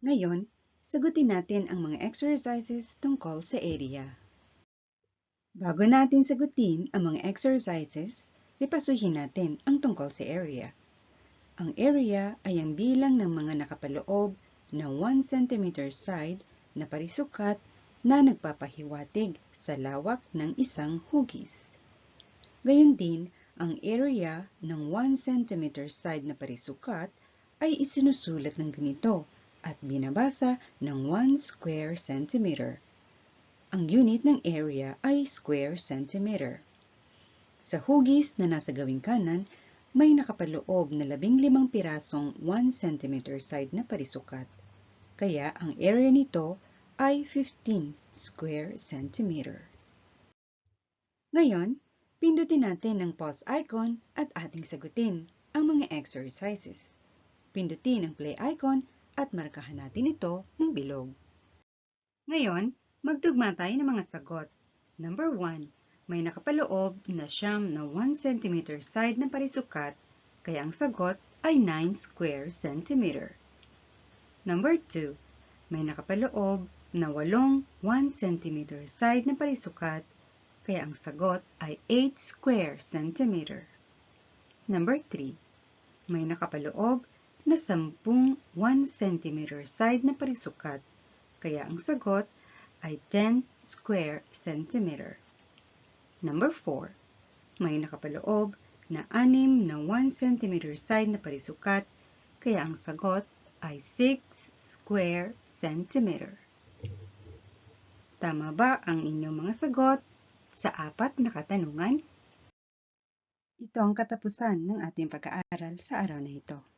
Ngayon, sagutin natin ang mga exercises tungkol sa area. Bago natin sagutin ang mga exercises, pipasuhin natin ang tungkol sa area. Ang area ay ang bilang ng mga nakapaloob na 1 cm side na parisukat na nagpapahiwatig sa lawak ng isang hugis. Gayon din, ang area ng 1 cm side na parisukat ay isinusulat ng ganito at binabasa ng 1 square centimeter. Ang unit ng area ay square centimeter. Sa hugis na nasa gawing kanan, may nakapaloob na 15 pirasong 1 cm side na parisukat. Kaya ang area nito ay 15 square centimeter. Ngayon, pindutin natin ang pause icon at ating sagutin ang mga exercises. Pindutin ang play icon at markahan natin ito ng bilog. Ngayon, magtugma tayo ng mga sagot. Number 1. May nakapaloob na siyam na 1 cm side na parisukat, kaya ang sagot ay 9 square centimeter. Number 2. May nakapaloob na 8 1 cm side na parisukat, kaya ang sagot ay 8 square centimeter. Number 3. May nakapaloob na 10 1 cm side na parisukat, kaya ang sagot ay 10 square centimeter. Number 4. May nakapaloob na 6 na 1 cm side na parisukat, kaya ang sagot ay 6 square centimeter. Tama ba ang inyong mga sagot sa 4 na katanungan? Ito ang katapusan ng ating pag-aaral sa araw na ito.